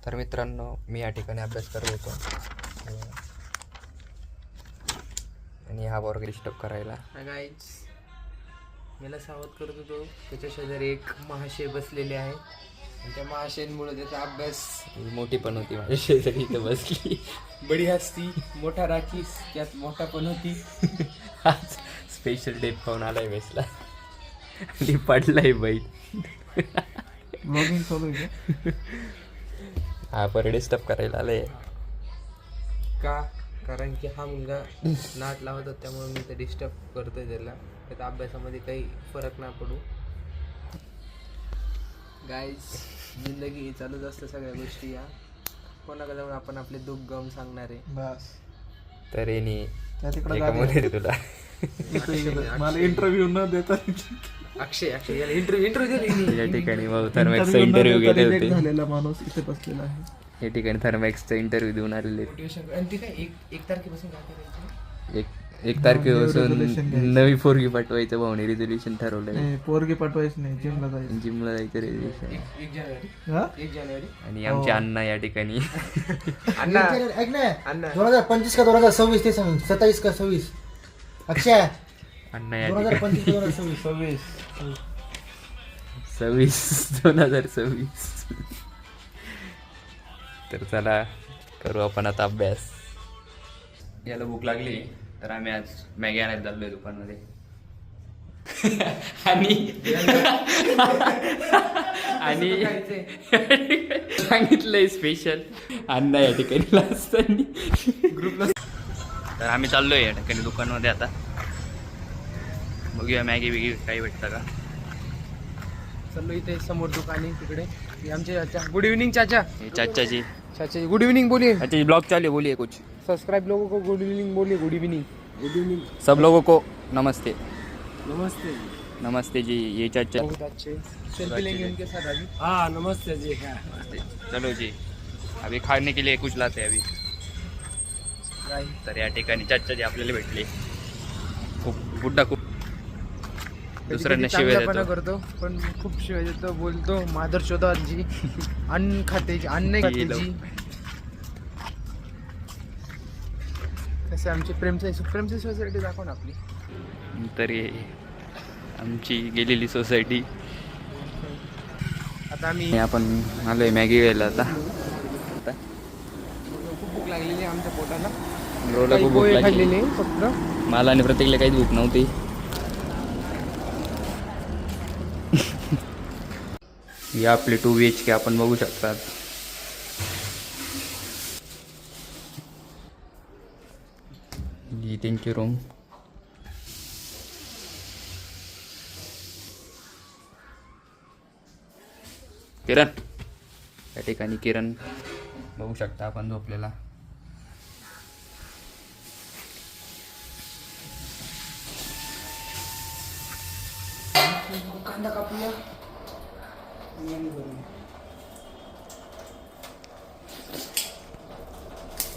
तर मित्रांनो, मी या ठिकाणी अभ्यास करत होतो आणि हा वर्ग डिस्टर्ब करायला. गाईज, मला सावध करत होतो. त्याच्या शेजारी एक महाशय बसलेले आहे आणि त्या महाशयांमुळे त्याचा अभ्यास मोठी पण होती माझ्या शेजारी इथं बसली. बडी हसती, मोठा राखीस त्यात मोठा पण होती. आज स्पेशल डे पाहून आलाय बेसला आणि पडलाय बाई. ब्लॉगिंग चालू आहे हा पर डिस्टर्ब करायला आलाय का? कारण की हा मुलगा नाट लावत होता, त्यामुळे मी ते डिस्टर्ब करतोय त्याला. त्याच्या अभ्यासामध्ये काही फरक नाही पडू. गाईज, जिंदगी चालूच असतं सगळ्या गोष्टी. या कोणाकडे जाऊन आपण आपले दुःख गम सांगणार आहे बस. तर येणे तुला मला इंटरव्ह्यू न देता अक्षय याला इंटरव्ह्यू या ठिकाणी थर्मॅक्सचा इंटरव्ह्यू गेले होते. झालेला माणूस इथे बसलेला आहे. या ठिकाणी थर्मॅक्सचा इंटरव्ह्यू देऊन आलेले. आणि ती काय एक तारखेपासून काय करायचं? एक तारखेपासून नवी पोरगी पाठवायचं भाऊने रिझोल्युशन ठरवलंय. पोरगी पाठवायचं नाही, जिमला जायचं. जिमला जायचं रिझोल्युशन. 1 जानेवारी आणि आमचे अण्णा या ठिकाणी अण्णा ऐक ना, अण्णा 2025 का 2026 ते सांग, 27 का 26? अक्षय, अण्णा या ठिकाणी 2025 2026. 2026. तर चला करू आपण आता अभ्यास. याला भूक लागली तर आम्ही आज मॅगी आणायला चाललोय दुकानमध्ये. आणि सांगितलंय स्पेशल अण्णा या ठिकाणी असताना ग्रुपला. तर आम्ही चाललोय या ठिकाणी दुकानमध्ये आता. बघूया मॅगी बिगी काही भेटतं का. चाललो इथे समोर दुकान आहे तिकडे. हे आमचे चाचा. गुड इव्हनिंग चाचा. हे चाचाजी गुड इव्हनिंग बोलिए. चाचाजी ब्लॉग चालू है, बोलिए कुछ. सब्सक्राइब लोगों को गुड इव्हनिंग बोलिए. Good evening. सब लोगों को नमस्ते. नमस्ते. नमस्ते जी. ये चाचा. बहुत अच्छे. सेल्फी लेंगे उनके साथ अभी. हाँ, नमस्ते जी. चलो जी, अभी खाने के लिए कुछ लाते हैं अभी. तर या ठिकाणी चाचाजी आपल्याला भेटले. खूप बुड्ढा खूप दुसऱ्यांना शिवाय चांगल्यापणा देतो. करतो, पण खूप शिवाय देतो. बोलतो मादर शोधाची अन्न खातेची अन्न खातेची. कसे आमची प्रेमची सोसायटी दाखव ना आपली. तरी आमची गेलेली सोसायटी. आता आम्ही आपण आलोय मॅगी घ्यायला. आता खूप भूक लागलेली आहे आमच्या पोटाला. रोला खूप भूक पोहे लागली. खाल्लेले फक्त. मला आणि प्रत्येकला काहीच भूक नव्हती. ही आपली 2 BHK आपण बघू शकतात. ही त्यांची रूम. किरण, या ठिकाणी किरण बघू शकता आपण झोपलेला. कांदा कापूया.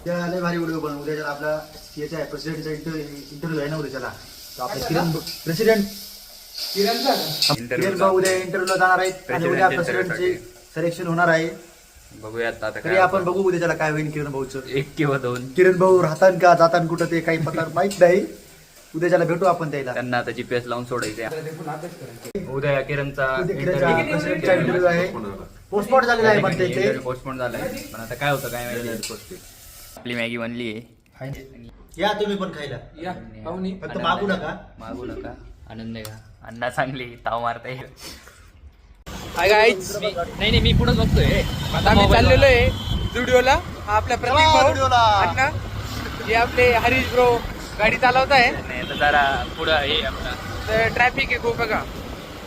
त्या लय भारी व्हिडिओ बनवू. उद्या आपला याचा आहे प्रेसिडेंटचा इंटरव्ह्यू आहे ना उद्याच्याला. तर आपले किरण प्रेसिडेंट किरण भाऊ उद्या इंटरव्ह्यूला जाणार आहेत आणि उद्या प्रेसिडेंटचे सिलेक्शन होणार आहे. बघूयात आता तरी काय आपण बघू उद्याच्याला काय होईल किरण भाऊचं. 1 किंवा 2. किरण भाऊ राहतान का जातान कुठं ते काही पत्ता माहित नाही. उद्याच्याला भेटू आपण त्याला. त्यांना आता GPS लावून सोडायचं. उद्या किरणचा प्रेसिडेंटचा इंटरव्ह्यू आहे. पोस्टपोर्ट झालेला आहे म्हणते ते. पोस्टपोन झालाय, पण आता काय होतं काय माहिती. आपली मॅगी बनली आहे. या तुम्ही पण खायला या पाहुणे. फक्त मागू नका. मागू नका, आनंद घ्या. अण्णा चांगली ताव मारता येईल. हाय गाईज, नाही मी पुढेच बघतोय. आता आम्ही चाललेलो आहे स्टुडिओला. हा आपला प्रतीक भाऊ अण्णा. हे आपले हरीश ब्रो गाडी चालवत आहे. नाही आता जरा पुढं हे आपला तर ट्रॅफिक आहे खूप. बघा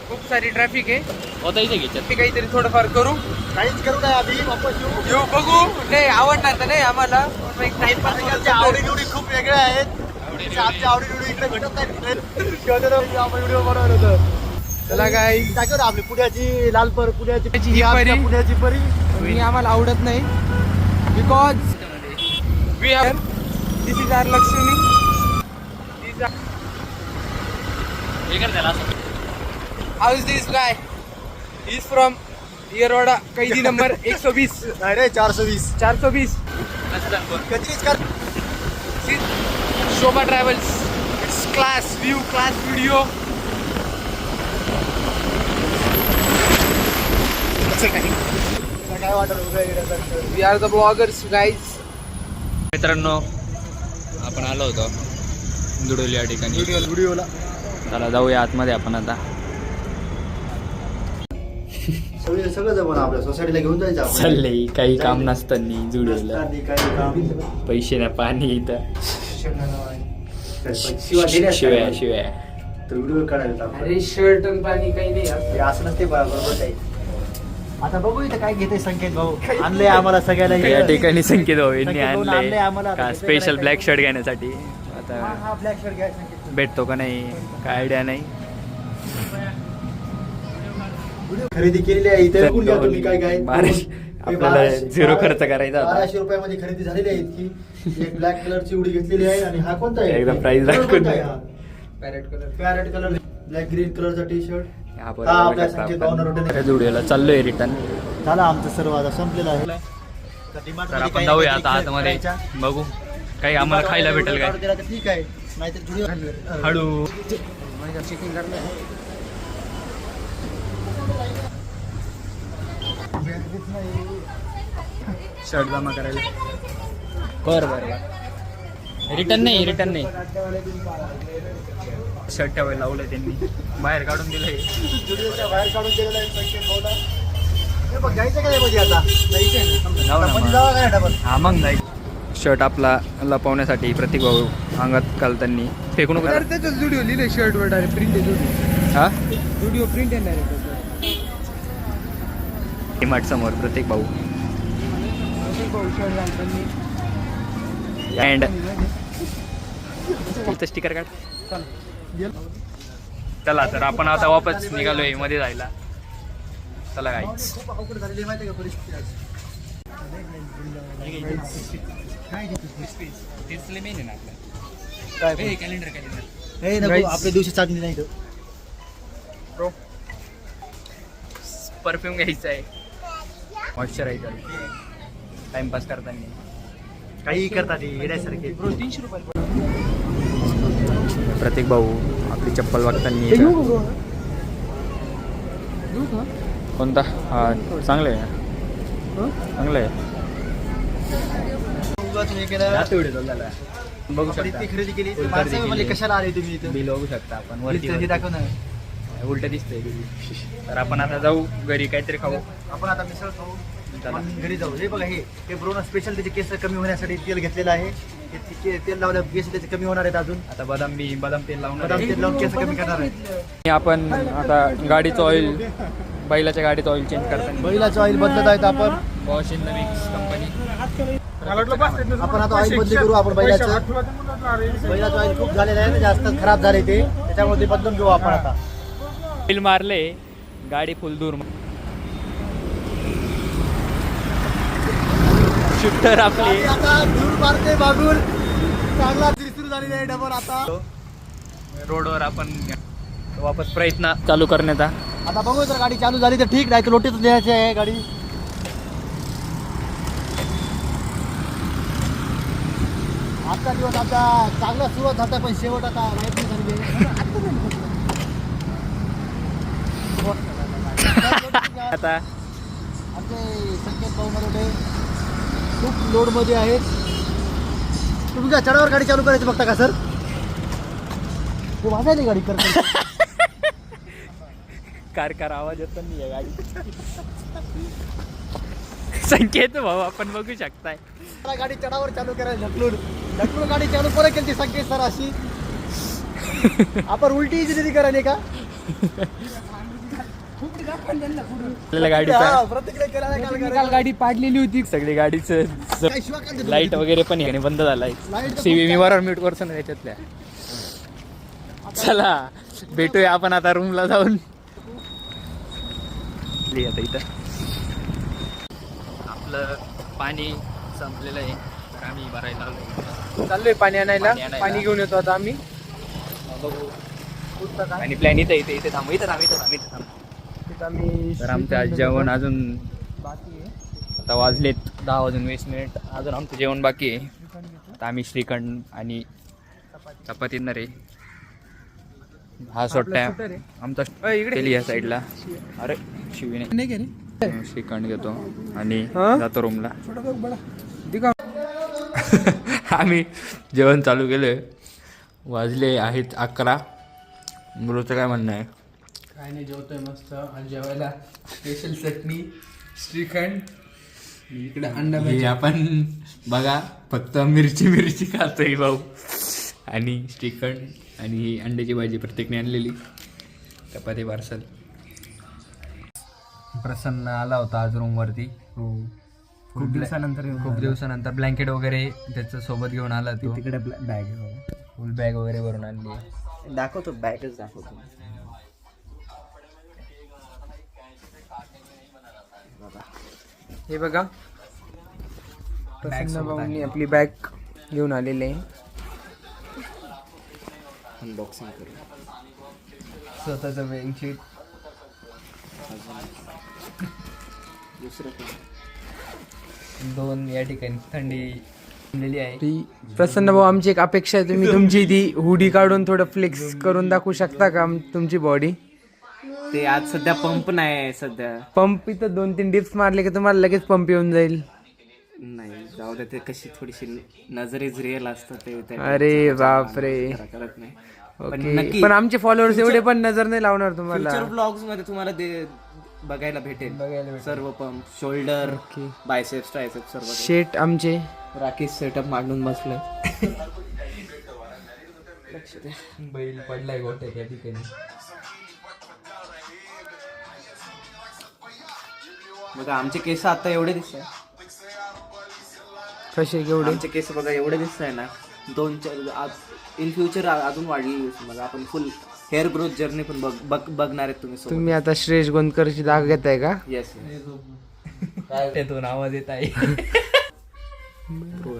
खूप सारी ट्रॅफिक आहे. होता इथे घ्यायच्यात. ते काहीतरी थोडंफार करू. काहीच करू नये आधी वापस येऊ बघू. नाही आवडणार तर नाही आम्हाला, पण एक टाइमपास. आवडीनिवडी खूप वेगळ्या आहेत. आमच्या आवडीनिवडी इकडे भेटत नाही. आपण व्हिडिओ बनवलं होतं. चला काय टाकू आपली पुण्याची लालपर, पुण्याची ही परी. पुण्याची परी. मी आम्हाला आवडत नाही. Because we are this is our Lakshmi. हे कर त्याला. How is this guy? He is from Yerwada कैदी नंबर 120 अरे 420 420 कधीच कर Shobha travels. It's class view, class video. काय वाटत we are the bloggers guys. मित्रांनो आपण आलो होतो दुडोली या ठिकाणी. व्हिडिओला चला जाऊया आतमध्ये आपण आता. सगळं जमवलं आपल्या सोसायटीला घेऊन जायचं आपण. चाललंय काही काम नसताना जुडोलीला. काही काम पैसे ना पाणी इथं. शिवाय शिवाय शिवाय तर व्हिडिओ काढायला आपण. अरे शर्ट आणि पाणी काही नाही यार. हे असं नसते बरोबर काही. आता बघू इथं काय घेते संकेत भाऊ. आणलंय आम्हाला सगळ्याला या ठिकाणी संकेत भाऊ यांनी संकेत भाऊनं आणलंय आम्हाला. आणले आता का घेतोय स्पेशल का ब्लॅक नाही? शर्ट घेण्यासाठी. हा, आता हा ब्लॅक शर्ट घ्या संकेत. भेटतो का नाही काय आयडिया नाही. खरेदी केलेली आहे इथे. बघून घ्या तुम्ही काय काय. आपल्याला झिरो खर्च करायचा होता. 1200 रुपयामध्ये खरेदी झालेली आहे इतकी. एक ब्लॅक कलरची उडी घेतलेली आहे आणि हा कोणता आहे एकदा price दाखवून द्या. Parrot colour. Parrot colour black green कलरचा टी शर्ट. हा, हा आपल्या संकेत भाऊनं बरोबर रोटेने जुडिओला चाललोय रिटर्न. झाला आमचं सर्व आता संपलेलं आहे. तर आपण जाऊया आता आतमध्ये बघू काही आम्हाला खायला भेटेल काय. दिला तर ठीक आहे नाहीतर व्हिडिओ हळू. चेकिंग करणार. शर्ट जमा करायला. बरं रिटर्न नाही शर्ट ठेवायला लावलंय त्यांनी. बाहेर काढून दिलंय. व्हिडिओच्या बाहेर काढून दिलेला आहे संकेत भाऊला. हे बघ घ्यायचं काय मध्ये आता जायचंय ना. जाऊ ना मध्ये मग. जावा काय डबल. हा मग जाईल. शर्ट आपला लपवण्यासाठी प्रतीक भाऊ अंगात घालताना फेकू नको. तर त्याच्यात व्हिडिओ लिहिले शर्ट वर डायरेक्ट प्रिंट आहे. हा व्हिडिओ प्रिंट आहे डायरेक्ट. डिमार्ट समोर प्रतीक भाऊ अँड इथं स्टिकर काढ. चला तर आपण आता वापस निघालोय मध्ये जायला. चला काय खूप अवघड झालेली आहे माहिती आहे का परिस्थिती आज. काय कॅलेंडर हे नको आपल्या दिवशी चालली नाही इथं. परफ्यूम घ्यायचा आहे. मॉइश्चरायझर टाइमपास करताना काही करतात येण्यासारखे. प्रतीक भाऊ आपली चप्पल बघताना कोणता हा चांगलं आहे चांगलं आहे. बघू आपण शकता इतकी खरेदी केली फुल माणसं खरेदी म्हणजे केली. कशाला आले तुम्ही इथं. बिल बघू शकता आपण वरती इथं हे दाखव ना. उलट दिसतंय. तर आपण आता जाऊ घरी काहीतरी खाऊ. आपण आता मिसळ खाऊ चला. आणि घरी जाऊ. हे बघा हे ब्रोना स्पेशल त्याचे केस कमी होण्यासाठी तेल घेतलेलं आहे. तेल लावल्या केस त्याचे कमी होणार आहेत अजून. आता बदाम तेल लावून बदाम तेल लावून केस कमी करणार आहे. आपण आता गाडीचं ऑइल बैलाच्या गाडीचं ऑइल चेंज करताना बैलाचं ऑइल बदलत आहेत आपण. Wash in the mix company. आपण आता ऑइल बदली करू. आपण बैलाचं ऑइल खूप झालेलं आहे जास्त खराब झाले ते. त्याच्यामुळे ते बदलून घेऊ आपण आता. बिल मारले गाडी फुल दूर. शूटर आपली आता दूर मारते मागून चांगला सुरू झालेली आहे डबल. आता रोडवर आपण वापस प्रयत्न चालू करण्याचा. आता बघू जर गाडी चालू झाली तर ठीक नाही तर लोटीतच द्यायची आहे गाडी. आजचा दिवस आता चांगला सुरुवात झाला पण शेवट आता माहिती झाली. आता आमचे संकेत भाऊ मरोडे खूप लोडमध्ये आहेत. तुम्ही काय चढावर गाडी चालू करायची बघता का सर. ते वाजायली गाडी करतो. कार आवाज येत नाही गाडी. संकेत भाऊ आपण बघू शकताय. मला गाडी चढावर चालू करायला ढकलून गाडी चालू परत केली संकेत सर अशी. आपण उलटी इंजिनिअरिंग करायला का आपल्याला गाडीचा काल गाडी पाडलेली होती. सगळी गाडीचं लाईट वगैरे पण याने बंद झालाय. मी बरोबर म्यूट करतो ना त्याच्यातल्या. चला भेटूया आपण आता रूमला जाऊन. आता इथं आपलं पाणी संपलेलं आहे तर आम्ही भरायला आलोय. चाललोय पाणी आणायला. पाणी आणायला. पाणी घेऊन येतो आता आम्ही. बघू आणि प्लॅन इथं इथे थांबू. इथं थांब. तर आमचं आज जेवण अजून बाकी आहे. आता वाजलेत 10:20 अजून आमचं जेवण बाकी आहे. आता आम्ही श्रीखंड आणि चपाती रे. हा सोट्टा आमचा केली या साईडला. अरे शिवी नाही. श्रीखंड घेतो आणि जातो रूमला. आम्ही जेवण चालू केलं. वाजले आहेत 11. मुलाचं काय म्हणणं आहे? काय नाही, जेवतोय मस्त. आणि जेवायला स्पेशल चटणी, श्रीखंड, इकडे अंडा हे आपण बघा फक्त मिरची खातोय भाऊ. आणि श्रीखंड आणि ही अंड्याची भाजी प्रत्येकने आणलेली. चपाती पार्सल. प्रसन्न आला होता आज रूमवरती. खूप दिवसानंतर ब्लँकेट वगैरे त्याच्या सोबत घेऊन आला तो. तिकडे बॅग फुल बॅग वगैरे भरून आणली. दाखवतो, बॅगच दाखवतो. हे बघा, प्रसन्न भाऊंनी आपली बॅग घेऊन आलेली आहे. अनबॉक्सिंग करू. स्वतःचं बेडशीट. दुसरं काय? 2 या ठिकाणी थंडी दिलेली आहे. प्रसन्न भाऊ, आमची एक अपेक्षा आहे, तुम्ही तुमची ती हुडी काढून थोडं फ्लेक्स करून दाखवू शकता का तुमची बॉडी? ते आज सध्या पंप नाही सध्या. पंप इथं 2-3 डिप्स मारले की तुम्हाला लगेच पंप येऊन जाईल. नाही जाऊ दे, ते कशी थोडीशी नजरेच रिअल असतं ते. अरे बापरे. करत नाही. ओके, पण आमचे फॉलोअर्स एवढे पण नजर नाही लावणार तुम्हाला. फ्युचर ब्लॉग्स मध्ये तुम्हाला बघायला भेटेल सर्व पंप, शोल्डर, बायसेप्स, ट्रायसेप्स सर्व. शेट आमचे राकेश सेटअप मांडून बसले. बैल पडलाय गोट्या त्या ठिकाणी. बघा आमचे केस आता एवढे दिसतात. कसे केवढे? आमचे केस बघा एवढे दिसत आहे ना. 2-4 इन फ्युचर अजून वाढली. मला आपण फुल हेअर ग्रोथ जर्नी पण बघणार आहेत तुम्ही. तुम्ही आता श्रेष गोंदकरची जागा घेताय का? येस. त्यातून आवाज येत आहे.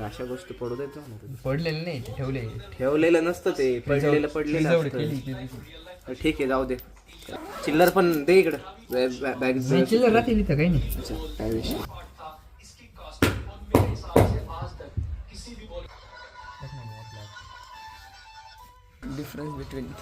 अशा गोष्टी पडू देतो. पडलेले नाही, ठेवले. ठेवलेलं नसतं ते, पडलेलं असतं. ठीक आहे, जाऊ दे. चिल्लर पण दे इकडं. बॅग चिल्लर राहते तिथं काही नाही. काय विषय. Difference between